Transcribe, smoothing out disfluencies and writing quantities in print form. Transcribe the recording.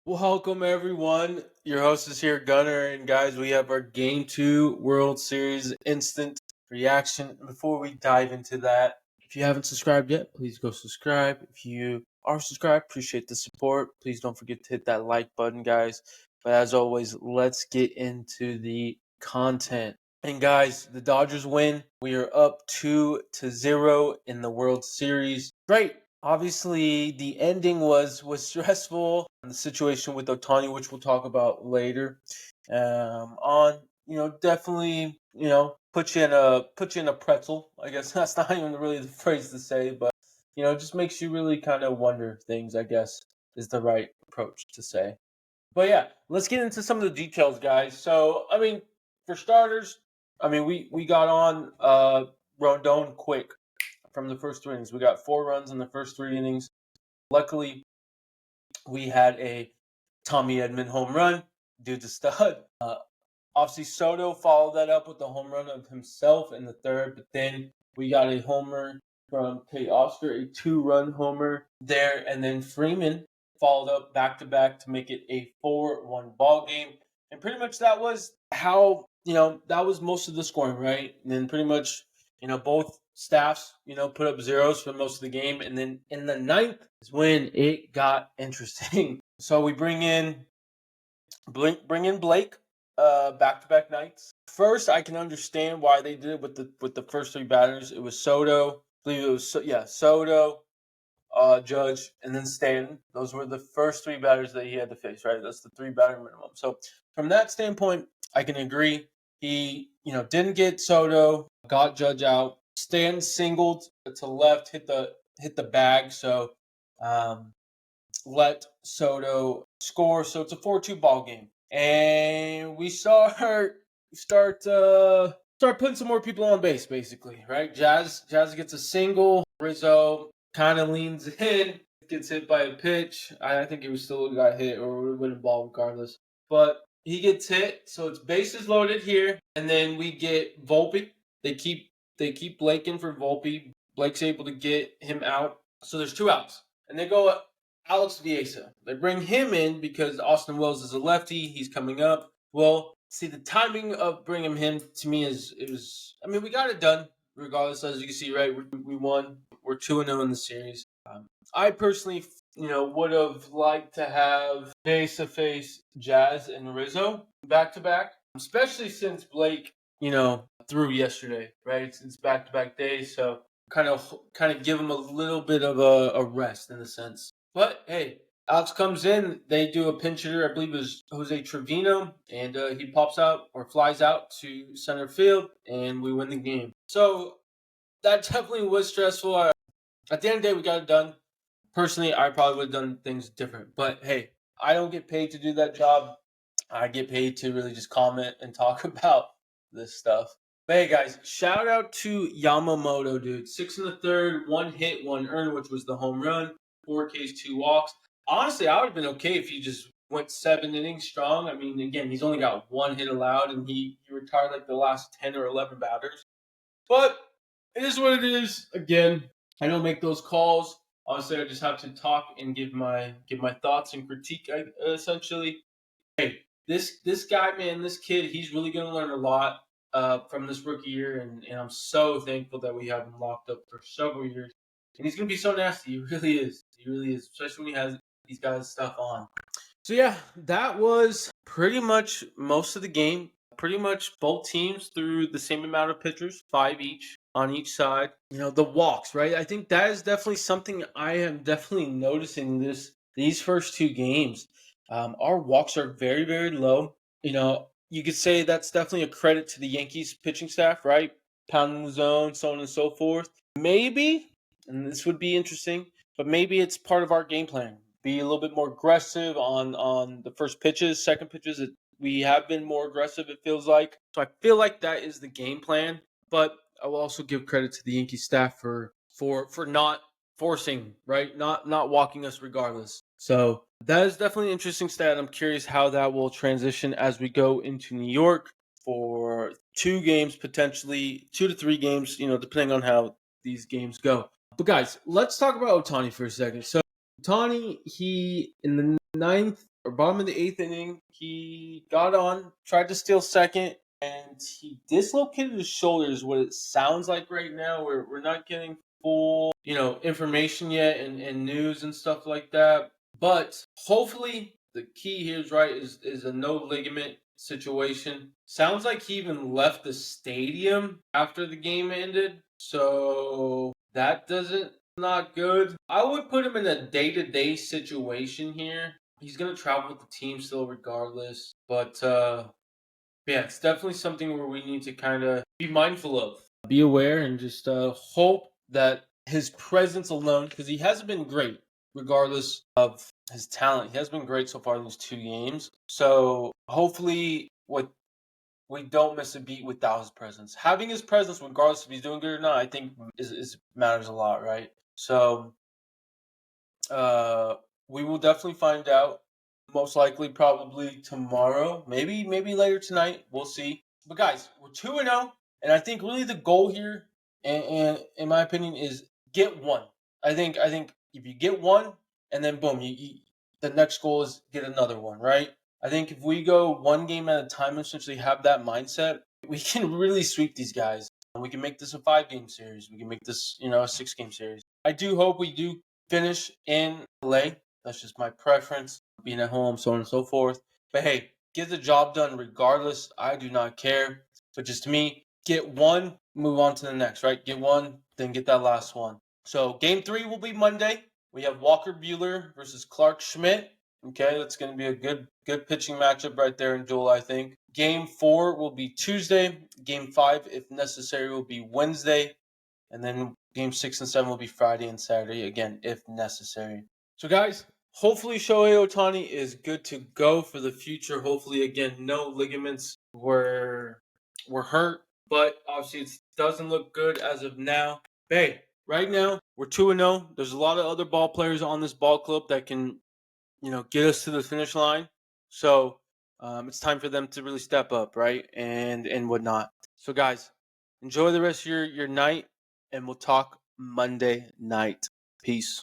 Welcome everyone. Your host is here, Gunner, and guys, we have our Game 2 World Series instant reaction. Before we dive into that, if you haven't subscribed yet, please go subscribe. If you are subscribed, appreciate the support. Please don't forget to hit that like button, guys. But as always, let's get into the content. And guys, the Dodgers win. We are up 2-0 in the World Series. Great. Obviously, the ending was stressful. The situation with Ohtani, which we'll talk about later, definitely put you in a pretzel. I guess that's not even really the phrase to say, but just makes you really kind of wonder things. I guess is the right approach to say. But yeah, let's get into some of the details, guys. So for starters, we got on Rondon quick from the first three innings. We got 4 runs in the first 3 innings. Luckily, we had a Tommy Edman home run, dude's stud. Obviously, Soto followed that up with the home run of himself in the third, but then we got a homer from K. Oscar, a 2-run homer there, and then Freeman followed up back-to-back to make it a 4-1 ball game. And pretty much that was how, that was most of the scoring, right? And then pretty much, both staffs, put up zeros for most of the game. And then in the ninth is when it got interesting. So we bring in Blake, back-to-back nights. First, I can understand why they did it with the first 3 batters. It was Soto, I believe it was Soto, Judge, and then Stanton. Those were the first 3 batters that he had to face, right? That's the 3-batter minimum. So from that standpoint, I can agree. He, didn't get Soto, got Judge out. Stanton singled to left, hit the bag, so let Soto score. So it's a 4-2 ball game. And we start putting some more people on base, basically, right? Jazz gets a single. Rizzo kind of leans in, gets hit by a pitch. I think he still got hit or would have ball regardless. But he gets hit, so it's bases loaded here. And then we get Volpe. They keep Blake in for Volpe. Blake's able to get him out. So there's 2 outs. And they go Alex Viesa. They bring him in because Austin Wells is a lefty. He's coming up. Well, see, the timing of bringing him to me we got it done regardless. As you can see, right, we won. We're 2-0 in the series. I personally, would have liked to have Viesa face Jazz and Rizzo back-to-back, especially since Blake, threw yesterday, right? It's back-to-back days, so kind of give him a little bit of a rest in a sense. But hey, Alex comes in. They do a pinch hitter. I believe it was Jose Trevino, and he pops out or flies out to center field, and we win the game. So that definitely was stressful. At the end of the day, we got it done. Personally, I probably would have done things different. But hey, I don't get paid to do that job. I get paid to really just comment and talk about this stuff. But hey, guys, shout out to Yamamoto, dude. 6 in the third, 1 hit, 1 earned, which was the home run. 4 Ks, 2 walks. Honestly, I would have been okay if he just went 7 innings strong. Again, he's only got 1 hit allowed, and he retired like the last 10 or 11 batters. But it is what it is. Again, I don't make those calls. Honestly, I just have to talk and give my thoughts and critique, essentially. Hey, this guy, man, this kid, he's really going to learn a lot from this rookie year, and I'm so thankful that we have him locked up for several years. And he's going to be so nasty. He really is. He really is, especially when he's got his stuff on. So, yeah, that was pretty much most of the game. Pretty much both teams threw the same amount of pitchers, 5 each on each side. The walks, right? I think that is definitely something I am definitely noticing these first 2 games. Our walks are very, very low. You could say that's definitely a credit to the Yankees pitching staff, right? Pounding the zone, so on and so forth. Maybe, and this would be interesting, but maybe it's part of our game plan. Be a little bit more aggressive on the first pitches, second pitches. We have been more aggressive, it feels like. So I feel like that is the game plan. But I will also give credit to the Yankee staff for not forcing, right? Not walking us regardless. So that is definitely an interesting stat. I'm curious how that will transition as we go into New York for 2 games, potentially 2 to 3 games, depending on how these games go. But guys, let's talk about Ohtani for a second. So Ohtani, he in the 9th or bottom of the 8th inning. He got on, tried to steal second, and he dislocated his shoulder is what it sounds like right now. We're not getting full, information yet and news and stuff like that. But hopefully the key here is a no ligament situation. Sounds like he even left the stadium after the game ended. So that doesn't not good. I would put him in a day-to-day situation here. He's gonna travel with the team still regardless. But yeah, it's definitely something where we need to kind of be mindful of. Be aware and just hope that his presence alone, because he hasn't been great, regardless of his talent. He has been great so far in these 2 games. So hopefully, we don't miss a beat without his presence. Having his presence, regardless if he's doing good or not, I think is matters a lot, right? So we will definitely find out. Most likely, probably tomorrow, maybe later tonight. We'll see. But guys, we're 2-0, and I think really the goal here, and in my opinion, is get one. I think if you get one, and then boom, the next goal is get another one, right? I think if we go one game at a time and essentially have that mindset, we can really sweep these guys. We can make this a 5-game series. We can make this, a 6-game series. I do hope we do finish in LA. That's just my preference, being at home, so on and so forth. But hey, get the job done regardless. I do not care. But just to me, get one, move on to the next, right? Get one, then get that last one. So game 3 will be Monday. We have Walker Buehler versus Clark Schmidt. Okay, that's going to be a good pitching matchup right there in duel, I think. Game 4 will be Tuesday. Game 5, if necessary, will be Wednesday. And then game 6 and 7 will be Friday and Saturday, again, if necessary. So guys, hopefully Shohei Ohtani is good to go for the future. Hopefully, again, no ligaments were hurt, but obviously it doesn't look good as of now. But hey, right now we're 2-0. There's a lot of other ball players on this ball club that can, get us to the finish line. So it's time for them to really step up, right, and whatnot. So guys, enjoy the rest of your night, and we'll talk Monday night. Peace.